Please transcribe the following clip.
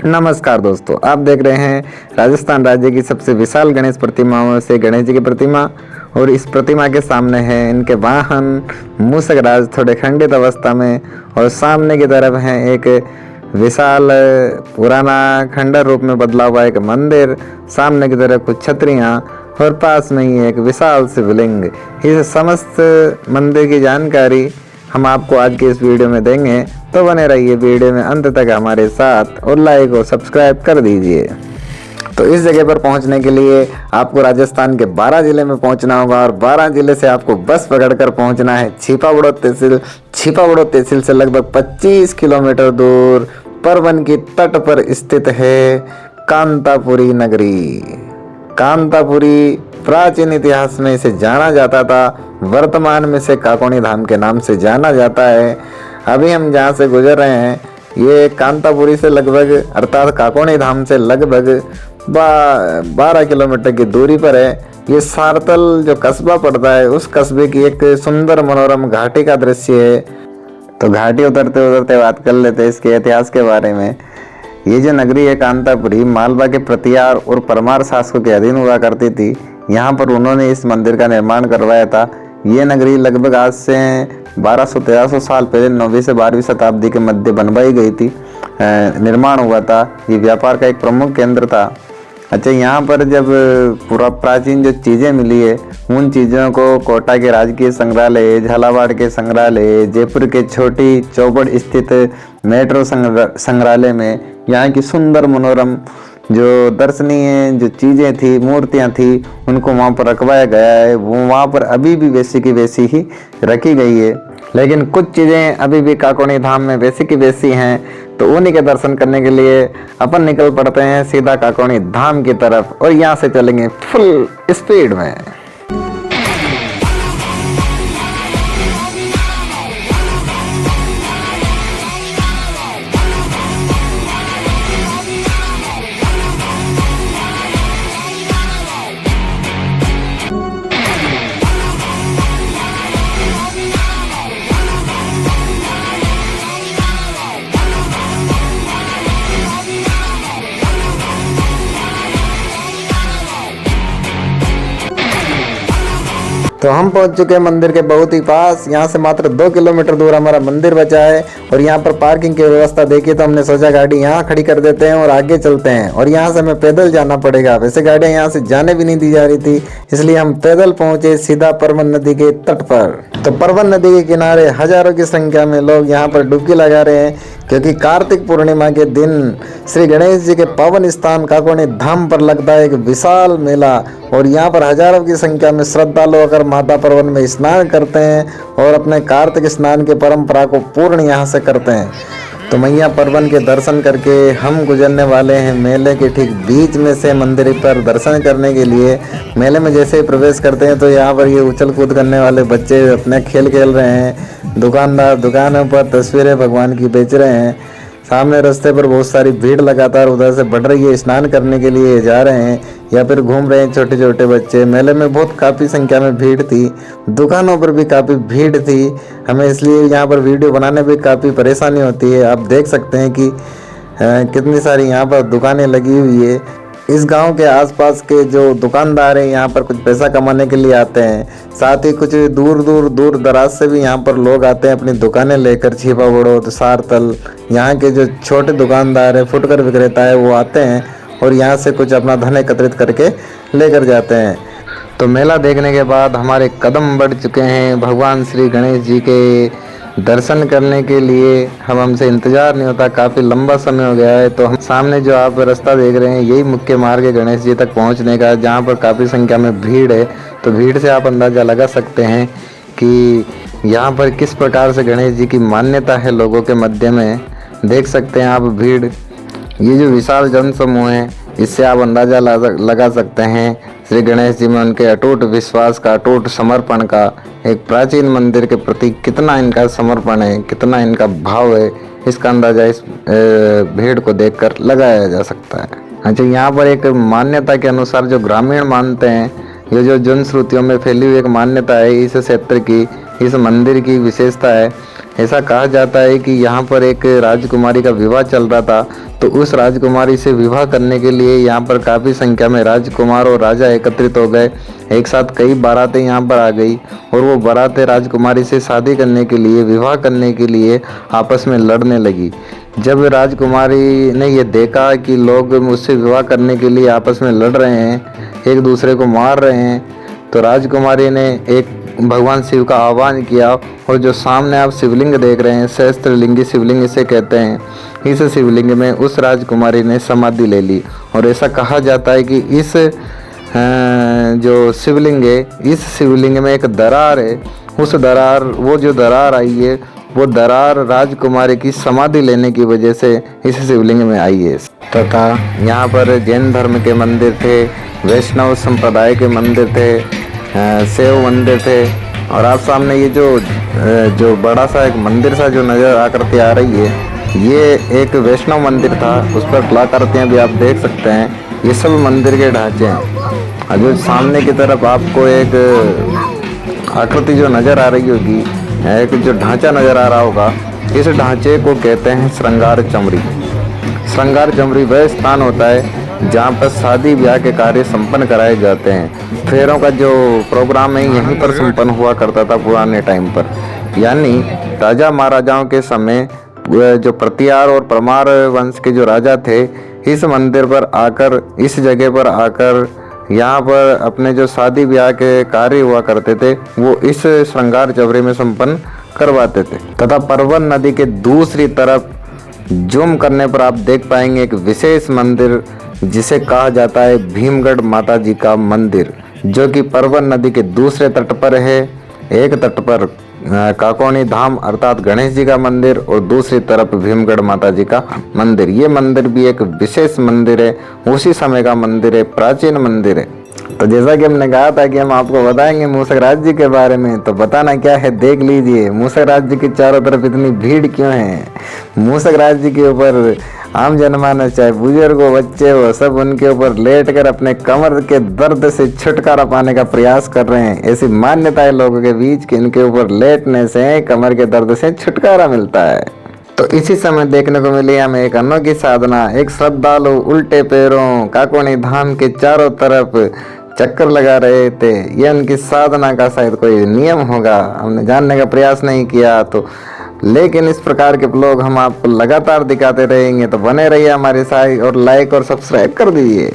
नमस्कार दोस्तों, आप देख रहे हैं राजस्थान राज्य की सबसे विशाल गणेश प्रतिमाओं से गणेश जी की प्रतिमा। और इस प्रतिमा के सामने है इनके वाहन मूषक राज थोड़े खंडित अवस्था में, और सामने की तरफ है एक विशाल पुराना खंडर रूप में बदला हुआ एक मंदिर, सामने की तरफ कुछ छतरियाँ और पास में ही एक विशाल शिवलिंग। इस समस्त मंदिर की जानकारी हम आपको आज की इस वीडियो में देंगे, तो बने रहिए वीडियो में अंत तक हमारे साथ और लाइक और सब्सक्राइब कर दीजिए। तो इस जगह पर पहुंचने के लिए आपको राजस्थान के 12 जिले में पहुंचना होगा, और 12 जिले से आपको बस पकड़कर पहुंचना है छिपावड़ो तहसील। छिपावड़ो तहसील से लगभग 25 किलोमीटर दूर परवन की तट पर स्थित है कांतापुरी नगरी। कांतापुरी प्राचीन इतिहास में इसे जाना जाता था, वर्तमान में से काकोनी धाम के नाम से जाना जाता है। अभी हम जहाँ से गुजर रहे हैं ये कांतापुरी से लगभग अर्थात काकोनी धाम से लगभग 12 किलोमीटर की दूरी पर है। ये सारतल जो कस्बा पड़ता है उस कस्बे की एक सुंदर मनोरम घाटी का दृश्य है। तो घाटी उतरते उतरते बात कर लेते हैं इसके इतिहास के बारे में। ये जो नगरी है कांतापुरी मालवा के प्रतिहार और परमार शासकों के अधीन हुआ करती थी। यहाँ पर उन्होंने इस मंदिर का निर्माण करवाया था। ये नगरी लगभग आज से 1200-1300 साल पहले 9वीं से 12वीं शताब्दी के मध्य बनवाई गई थी, निर्माण हुआ था। ये व्यापार का एक प्रमुख केंद्र था। अच्छा, यहाँ पर जब पूरा प्राचीन जो चीज़ें मिली है उन चीज़ों को कोटा के राजकीय संग्रहालय, झालावाड़ के संग्रहालय, जयपुर के छोटी चौपड़ स्थित मेट्रो संग्रहालय में यहाँ की सुंदर मनोरम जो दर्शनीय जो चीज़ें थी, मूर्तियाँ थी, उनको वहाँ पर रखवाया गया है। वो वहाँ पर अभी भी वैसी की वैसी ही रखी गई है। लेकिन कुछ चीज़ें अभी भी काकोनी धाम में वैसी की वैसी हैं। तो उन्हीं के दर्शन करने के लिए अपन निकल पड़ते हैं सीधा काकोनी धाम की तरफ, और यहाँ से चलेंगे फुल स्पीड में। तो हम पहुंच चुके हैं मंदिर के बहुत ही पास। यहाँ से मात्र 2 किलोमीटर दूर हमारा मंदिर बचा है, और यहाँ पर पार्किंग की व्यवस्था देखिए तो हमने सोचा गाड़ी यहाँ खड़ी कर देते हैं और आगे चलते हैं। और यहाँ से हमें पैदल जाना पड़ेगा, वैसे गाड़ियाँ यहाँ से जाने भी नहीं दी जा रही थी, इसलिए हम पैदल पहुंचे सीधा परवन नदी के तट पर। तो परवन नदी के किनारे हजारों की संख्या में लोग यहाँ पर डुबकी लगा रहे हैं, क्योंकि कार्तिक पूर्णिमा के दिन श्री गणेश जी के पावन स्थान काकोनी धाम पर लगता है एक विशाल मेला। और यहाँ पर हजारों की संख्या में श्रद्धालु आकर माता परवन में स्नान करते हैं और अपने कार्तिक स्नान की परंपरा को पूर्ण यहाँ से करते हैं। तो मैया परवन के दर्शन करके हम गुजरने वाले हैं मेले के ठीक बीच में से मंदिर पर दर्शन करने के लिए। मेले में जैसे ही प्रवेश करते हैं तो यहाँ पर ये उछल कूद करने वाले बच्चे अपने खेल खेल रहे हैं। दुकानदार दुकानों पर तस्वीरें भगवान की बेच रहे हैं। सामने रास्ते पर बहुत सारी भीड़ लगातार उधर से बढ़ रही है, स्नान करने के लिए जा रहे हैं या फिर घूम रहे हैं छोटे छोटे बच्चे। मेले में बहुत काफ़ी संख्या में भीड़ थी, दुकानों पर भी काफ़ी भीड़ थी। हमें इसलिए यहाँ पर वीडियो बनाने में काफ़ी परेशानी होती है। आप देख सकते हैं कि कितनी सारी यहाँ पर दुकानें लगी हुई है। इस गांव के आसपास के जो दुकानदार हैं यहाँ पर कुछ पैसा कमाने के लिए आते हैं, साथ ही कुछ दूर दराज से भी यहाँ पर लोग आते हैं अपनी दुकानें लेकर। छिपावड़ो, सारतल, यहाँ के जो छोटे दुकानदार है, फुटकर विक्रेता है, वो आते हैं और यहाँ से कुछ अपना धन एकत्रित करके लेकर जाते हैं। तो मेला देखने के बाद हमारे कदम बढ़ चुके हैं भगवान श्री गणेश जी के दर्शन करने के लिए। हमसे इंतज़ार नहीं होता, काफ़ी लंबा समय हो गया है। तो हम सामने जो आप रास्ता देख रहे हैं यही मुख्य मार्ग है गणेश जी तक पहुंचने का, जहां पर काफ़ी संख्या में भीड़ है। तो भीड़ से आप अंदाज़ा लगा सकते हैं कि यहां पर किस प्रकार से गणेश जी की मान्यता है लोगों के मध्य में। देख सकते हैं आप भीड़, ये जो विशाल जन समूह है इससे आप अंदाज़ा लगा सकते हैं श्री गणेश जी में उनके अटूट विश्वास का, अटूट समर्पण का। एक प्राचीन मंदिर के प्रति कितना इनका समर्पण है, कितना इनका भाव है, इसका अंदाजा इस भीड़ को देखकर लगाया जा सकता है। अच्छा, यहाँ पर एक मान्यता के अनुसार जो ग्रामीण मानते हैं, ये जो जनश्रुतियों में फैली हुई एक मान्यता है इस क्षेत्र की, इस मंदिर की विशेषता है ऐसा कहा जाता है कि यहाँ पर एक राजकुमारी का विवाह चल रहा था, तो उस राजकुमारी से विवाह करने के लिए यहाँ पर काफ़ी संख्या में राजकुमार और राजा एकत्रित हो गए। एक साथ कई बारातें यहाँ पर आ गई और वो बारातें राजकुमारी से शादी करने के लिए, विवाह करने के लिए आपस में लड़ने लगी। जब राजकुमारी ने ये देखा कि लोग मुझसे विवाह करने के लिए आपस में लड़ रहे हैं, एक दूसरे को मार रहे हैं, तो राजकुमारी ने एक भगवान शिव का आह्वान किया और जो सामने आप शिवलिंग देख रहे हैं, सहस्त्रलिंगी शिवलिंग इसे कहते हैं, इस शिवलिंग में उस राजकुमारी ने समाधि ले ली। और ऐसा कहा जाता है कि इस जो शिवलिंग है, इस शिवलिंग में एक दरार है, उस दरार, वो जो दरार आई है, वो दरार राजकुमारी की समाधि लेने की वजह से इस शिवलिंग में आई है। तथा यहाँ पर जैन धर्म के मंदिर थे, वैष्णव संप्रदाय के मंदिर थे, शिव मंदिर थे। और आप सामने ये जो बड़ा सा एक मंदिर सा जो नज़र आकृति आ रही है, ये एक वैष्णव मंदिर था, उस पर कलाकृतियाँ भी आप देख सकते हैं। ये सब मंदिर के ढांचे हैं। और जो सामने की तरफ आपको एक आकृति जो नज़र आ रही होगी, एक जो ढांचा नज़र आ रहा होगा, इस ढांचे को कहते हैं श्रृंगार चमरी। श्रृंगार चमरी वह स्थान होता है जहाँ पर शादी ब्याह के कार्य संपन्न कराए जाते हैं। फेरों का जो प्रोग्राम है यहीं पर संपन्न हुआ करता था पुराने टाइम पर। यानी राजा महाराजाओं के समय जो प्रतिहार और परमार वंश के जो राजा थे, इस मंदिर पर आकर, इस जगह पर आकर यहाँ पर अपने जो शादी ब्याह के कार्य हुआ करते थे वो इस श्रृंगार चमरी में संपन्न करवाते थे। तथा परवन नदी के दूसरी तरफ जूम करने पर आप देख पाएंगे एक विशेष मंदिर जिसे कहा जाता है भीमगढ़ माता जी का मंदिर, जो कि परवन नदी के दूसरे तट पर है। एक तट पर काकोनी धाम अर्थात गणेश जी का मंदिर और दूसरी तरफ भीमगढ़ माता जी का मंदिर। ये मंदिर भी एक विशेष मंदिर है, उसी समय का मंदिर है, प्राचीन मंदिर है। तो जैसा कि हमने कहा था कि हम आपको बताएंगे मूषक राज जी के बारे में, तो बताना क्या है देख लीजिए। मूषक राज जी की चारों तरफ इतनी भीड़ क्यों है? मूषक राज जी के ऊपर आम जनमानस, चाहे बुजुर्ग हो, बच्चे हो, सब उनके ऊपर लेटकर अपने कमर के दर्द से छुटकारा पाने का प्रयास कर रहे हैं। ऐसी मान्यता है लोगों के बीच कि इनके ऊपर लेटने से कमर के दर्द से छुटकारा मिलता है। तो इसी समय देखने को मिली हमें एक अनोखी साधना। एक श्रद्धालु उल्टे पैरों काकोनी धाम के चारों तरफ चक्कर लगा रहे थे। यह उनकी साधना का शायद कोई नियम होगा, हमने जानने का प्रयास नहीं किया तो, लेकिन इस प्रकार के ब्लॉग हम आपको लगातार दिखाते रहेंगे। तो बने रहिए हमारे साथ और लाइक और सब्सक्राइब कर दीजिए।